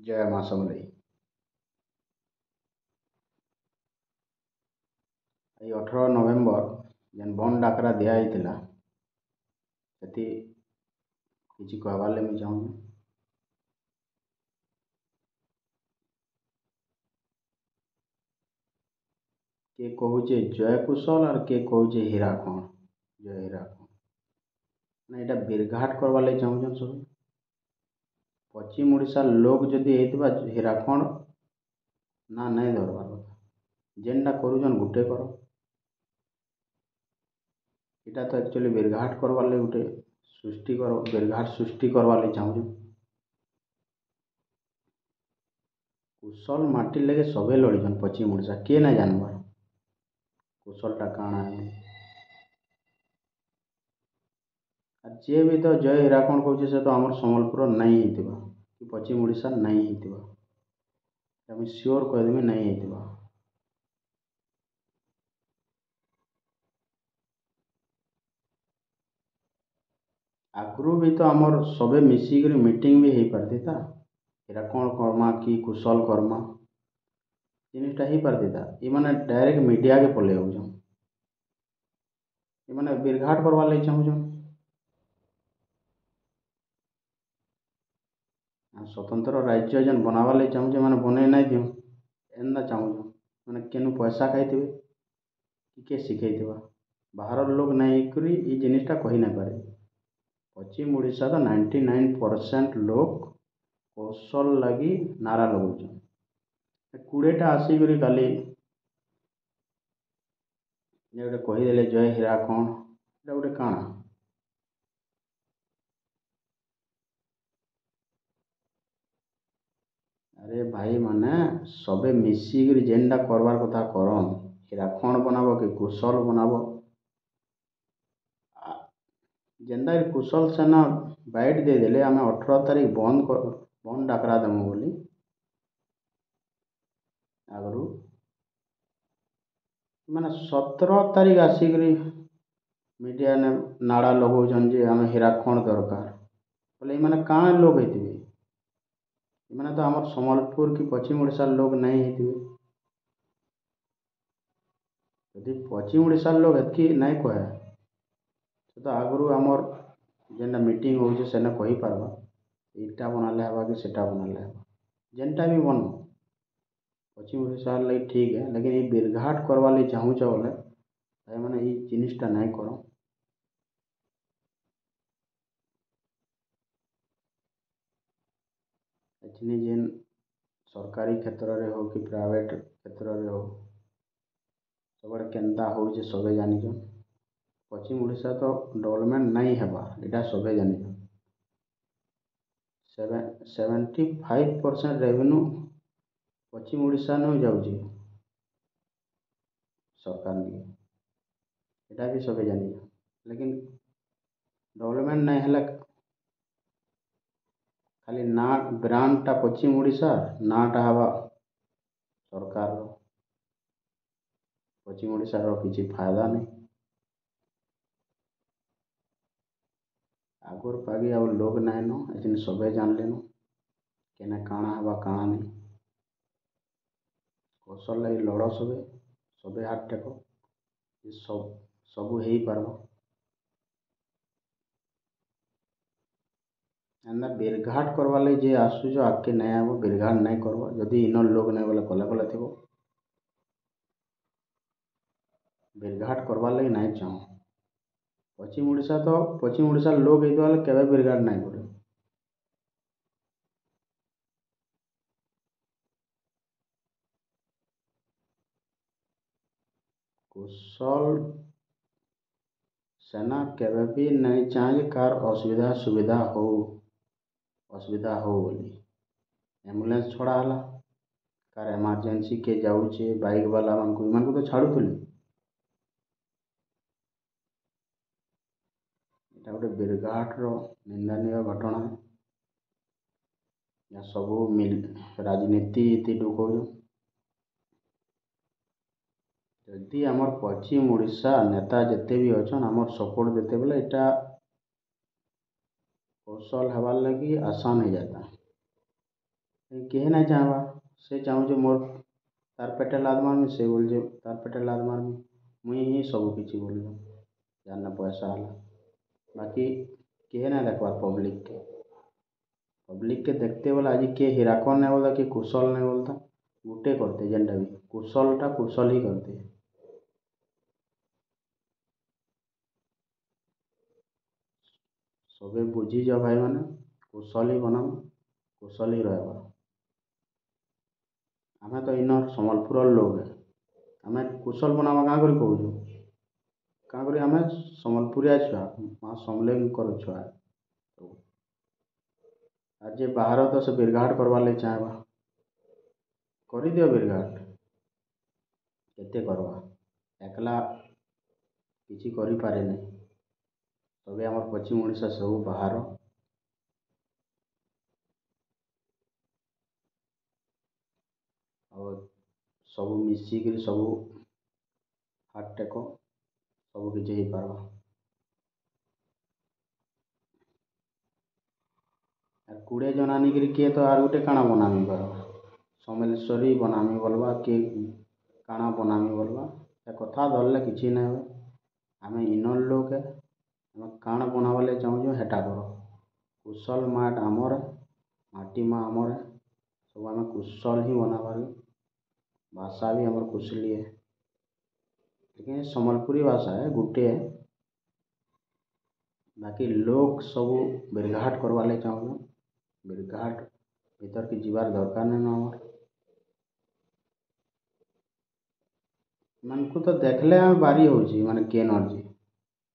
जय माँ समलेई। ଏଇ 18 ନଭେମ୍ବର ଯେନ୍ ବନ୍ଦ ଡାକରା ଦିଆଯାଇଥିଲା ସେଠି କିଛି କହିବାର୍ ଲାଗି ମୁଇଁ ଚାହୁଁଛେ। କିଏ କହୁଛେ ଜୟ କୁଶଲ ଆର୍ କିଏ କହୁଛେ ହୀରାଖଣ୍ଡ, ଜୟ ହୀରାଖଣ୍ଡ। ନା ଏଇଟା ବିରଘାଟ କରବାର୍ ଲାଗି ଚାହୁଁଛନ୍ ସବୁ। ପଶ୍ଚିମ ଓଡ଼ିଶାର ଲୋକ ଯଦି ହେଇଥିବା ହୀରାଖଣ୍ଡ ନା ନାଇଁ ଧରବାର୍ କଥା, ଯେନ୍ଟା କରୁଛନ୍ ଗୁଟେ କର। ଏଇଟା ତ ଆକ୍ଚୁଆଲି ବିରଘାଟ କରବାର୍ ଲାଗି ଗୁଟେ ବିରଘାଟ ସୃଷ୍ଟି କରବାର୍ ଲାଗି ଚାହୁଁଛନ୍। କୁଶଲ ମାଟି ଲାଗି ସବେ ଲଢ଼ିଛନ୍ ପଶ୍ଚିମ ଓଡ଼ିଶା, କିଏ ନାଇଁ ଜାନବାର୍ କୁଶଲଟା କାଣା है। আর ଯିଏ ବି ତ ଜୟ ହୀରାଖଣ୍ଡ କହୁଛେ ସେ ତ ଆମର ସମ୍ବଲପୁର ନାଇଁ ହେଇଥିବା କି ପଶ୍ଚିମ ଓଡ଼ିଶା ନାଇଁ ହେଇଥିବା, ମୁଇଁ ସିଓର କହିଦେମି ନାଇଁ ହେଇଥିବା। ଆଗରୁ ବି ତ ଆମର ସବେ ମିଶିକରି ମିଟିଂ ବି ହେଇପାରିଥିତା, ହୀରାଖଣ୍ଡ କର୍ମା କି କୁଶଲ କର୍ମା ଜିନିଷଟା ହେଇପାରିଥିତା। ଏମାନେ ଡାଇରେକ୍ଟ ମିଡ଼ିଆକେ ପଲେଇ ଯାଉଛନ୍, ଏମାନେ ବିରଘାଟ କରବାର୍ ଲାଗି ଚାହୁଁଛନ୍। ସ୍ୱତନ୍ତ୍ର ରାଜ୍ୟ ଯେନ୍ ବନାବାର୍ ଲାଗି ଚାହୁଁଛେ ମାନେ ବନେଇ ନାଇଁ ଦିଅନ୍, ଏନ୍ତା ଚାହୁଁଛନ୍। ମାନେ କେନୁ ପଇସା ଖାଇଥିବେ କି କିଏ ଶିଖେଇଥିବା, ବାହାରର ଲୋକ ନାଇଁ ହେଇକରି ଇ ଜିନିଷଟା କହି ନାଇଁ ପାରେ। ପଶ୍ଚିମ ଓଡ଼ିଶାର 99% ଲୋକ କୌଶଲ ଲାଗି ନାରା ଲଗଉଛନ୍। 20ଟା ଆସିକରି କାଲି ଯେ ଗୋଟେ କହିଦେଲେ ଜୟ ହୀରାଖଣ୍ଡ, ଏଇଟା ଗୋଟେ କାଣା। ଆରେ ଭାଇ ମାନେ ସବେ ମିଶିକରି ଯେନ୍ଟା କରବାର୍ କଥା କରନ୍। ହୀରାଖଣ୍ଡ ବନାବ କି କୁଶଲ ବନାବ, ଯେନ୍ତା କି କୁଶଲ ସେନା ବାଇଟ୍ ଦେଇଦେଲେ ଆମେ 18 ତାରିଖ ବନ୍ଦ ଡାକରା ଦେମୁ ବୋଲି ଆଗରୁ, ମାନେ 17 ତାରିଖ ଆସିକରି ମିଡ଼ିଆନେ ନାଡ଼ା ଲଗଉଛନ୍ ଯେ ଆମେ ହୀରାଖଣ୍ଡ ଦରକାର ବୋଲେ ଏମାନେ କାଣା ଲୋକ ହେଇଥିବେ। ଏମାନେ ତ ଆମର ସମ୍ବଲପୁର କି ପଶ୍ଚିମ ଓଡ଼ିଶାର ଲୋକ ନାଇଁ ହେଇଥିବେ। ଯଦି ପଶ୍ଚିମ ଓଡ଼ିଶାର ଲୋକ ହେତ୍କି ନାଇଁ କହେ ସେ ତ ଆଗରୁ ଆମର୍ ଯେନ୍ଟା ମିଟିଂ ହଉଛେ ସେନେ କହିପାରବା ଏଇଟା ବନାଲେ ହେବା କି ସେଟା ବନାଲେ ହେବା, ଯେନ୍ଟା ବି ବନୁ ପଶ୍ଚିମ ଓଡ଼ିଶାର ଲାଗି ଠିକ୍ है। लेकिन ये बिरघाट करवार लागି चाहूଛ बोले ମାନେ ଏଇ ଜିନିଷଟା ନାଇଁ କର। ଏଥିନି ଯେନ୍ ସରକାରୀ କ୍ଷେତ୍ରରେ ହଉ କି ପ୍ରାଇଭେଟ କ୍ଷେତ୍ରରେ ହଉ ସବୁଆଡ଼େ କେନ୍ତା ହଉଛେ ସବେ ଜାନିଛନ୍। ପଶ୍ଚିମ ଓଡ଼ିଶା ତ ଡେଭଲପମେଣ୍ଟ ନାଇଁ ହେବା ଏଇଟା ସବେ ଜାନିଛନ୍। 75% ରେଭିନ୍ୟୁ ପଶ୍ଚିମ ଓଡ଼ିଶା ନୁ ଯାଉଛି ସରକାର ନିକେ, ଏଇଟା ବି ସବେ ଜାନିଛନ୍। लेकिन डेवलपमेंट नहीं है, खाली ना ब्रांडटा पश्चिम ଓଡ଼ିଶା नाटा हवा सरकार, पश्चिम ଓଡ଼ିଶାର କିଛି फायदा नहीं। आगुर पागी अब लोग नाइन एथिन सबे जानलेन केने काଣା हवा काଣା नहीं। कौशल लगी लड़ सবে सবে हाथ टेक सबू हो पारब। एंदा बिरघाट करवार लगी जे आसुच आगके नहीं आब, बिरघाट नहीं करब जदि इनर लोग नहीं बोले कले कले थी बिरघाट करवार लगी नहीं चाहूँ। पश्चिम ଓଡ଼ିଶା तो पश्चिम ଓଡ଼ିଶାर लोग ହେଇଥିବା ବେଲେ କେବେ बिरघाट नहीं करे। कुशल सेना केवे भी नहीं चाहे कार असुविधा सुविधा हो बोली एम्बुलेंस छड़ा हला कार इमरजेंसी के जाऊे बाइक वाला मान तो छाड़ुले। এটা ଗୋଟେ ବିରଘାଟର ନିନ୍ଦନୀୟ ଘଟଣା। या ସବୁ ରାଜନୀତି ଇତି ଢୁକଉଛନ୍। ଯଦି ଆମର ପଶ୍ଚିମ ଓଡ଼ିଶା ନେତା ଯେତେ ବି ଅଛନ୍ ଆମର ସପୋର୍ଟ ଦେତେ ବେଲେ ଏଇଟା କୌଶल ହେବାର୍ लगी आसान हो जाता। କେହି ନାଇଁ ଚାହେଁବା। ସେ ଚାହୁଁଛେ ମୋର୍ ତାର୍ ପେଟେ ଲାତ୍ ମାରମି, ସେ ବୋଲୁଛେ ତାର୍ ପେଟେ ଲାତ୍ ମାରମି। ମୁଇଁ ହିଁ ସବୁ କିଛି ବୋଲୁଛନ୍ ଯାହାର୍ନେ ପଇସା ହେଲା। ବାକି କେହି ନାଇଁ ଦେଖ୍ବାର୍ ପବ୍ଲିକ୍କେ ଦେଖ୍ତେ ବେଲେ ଆଜି କିଏ ହୀରାଖଣ୍ଡ ନାଇଁ ବୋଲତା, କିଏ କୁଶଲ୍ ନାଇଁ ବୋଲତା। ଗୁଟେ କରିତେ ଯେନ୍ଟା ବି କୁଶଲ୍ଟା କୁଶଲ୍ ହିଁ କରିତେ। ସବେ ବୁଝିଯାଅ ଭାଇମାନେ, କୁଶଲ୍ ହିଁ ବନାମା, କୁଶଲ୍ ହିଁ ରହେବା। ଆମେ ତ ଇନର୍ ସମ୍ବଲପୁରର ଲୋକ୍ ଏ, ଆମେ କୁଶଲ୍ ବନାମା କାଁ କରି କହୁଚୁଁ? କାଁ କରି ଆମେ ସମ୍ବଲପୁରିଆ ଛୁଆ, ମା ସମଲେଇଙ୍କର ଛୁଆ। ଆର୍ ଯେ ବାହାର ତ ସେ ବିର୍ଘାଟ୍ କର୍ବାର୍ ଲାଗି ଚାହେଁବା, କରିଦିଅ ବିର୍ଘାଟ୍। କେତେ କର୍ବା? ଏକ୍ଲା କିଛି କରିପାରେନି। ସବେ ଆମର୍ ପଶ୍ଚିମ୍ ଓଡ଼ିଶା ସବୁ ବାହାର। ଆଉ ସବୁ ମିଶିକିରି ସବୁ ହାତ୍ ଟେକ, ସବୁ କିଛି ହେଇପାର୍ବା। ଆର୍ 20 ଜନ୍ ଆନିକିରି କିଏ ତ ଆର୍ ଗୁଟେ କାଣା ବନାମି କହେବା। ସମଲେଶ୍ଵରୀ ବନାମି ବଲ୍ବା, କିଏ କାଣା ବନାମି ବଲ୍ବା। ସେ କଥା ଧର୍ଲେ କିଛି ନାଇଁ ହୁଏ। ଆମେ ଇନର୍ ଲୋକ୍ ଏ, ଆମେ କାଣା ବନାବାର୍ ଲାଗି ଚାହୁଁଚୁଁ ହେଟା କର। କୁଶଲ୍ ମାଟ୍ ଆମର୍ ଏ, ମାଟି ମା' ଆମର୍ ଏ। ସବୁ ଆମେ କୁଶଲ୍ ହିଁ ବନାବାର୍। ଭାଷା ବି ଆମର୍ କୁଶ୍ଲି ଏ। ଲେକିନ୍ ସମ୍ବଲପୁରୀ ଭାଷା ଏ, ଗୁଟେ ଏ। ବାକି ଲୋକ୍ ସବୁ ବିର୍ଘାଟ୍ କର୍ବାର୍ ଲାଗି ଚାହୁଁଚନ୍। ବିର୍ଘାଟ୍ ଭିତର୍କେ ଯିବାର୍ ଦର୍କାର୍ ନାଇନ ଆମର୍। ଏମାନ୍କୁ ତ ଦେଖ୍ଲେ ଆମେ ବାରି ହଉଛେ ମାନେ କେନର୍ ଯେ,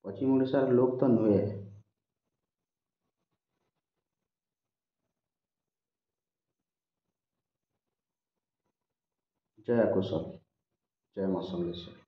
ପଶ୍ଚିମ୍ ଓଡ଼ିଶାର ଲୋକ୍ ତ ନୁହେଁ। ଜୟ କୁଶଲ୍, ଜୟ ମା ସମଲେଶ୍ଵରୀ।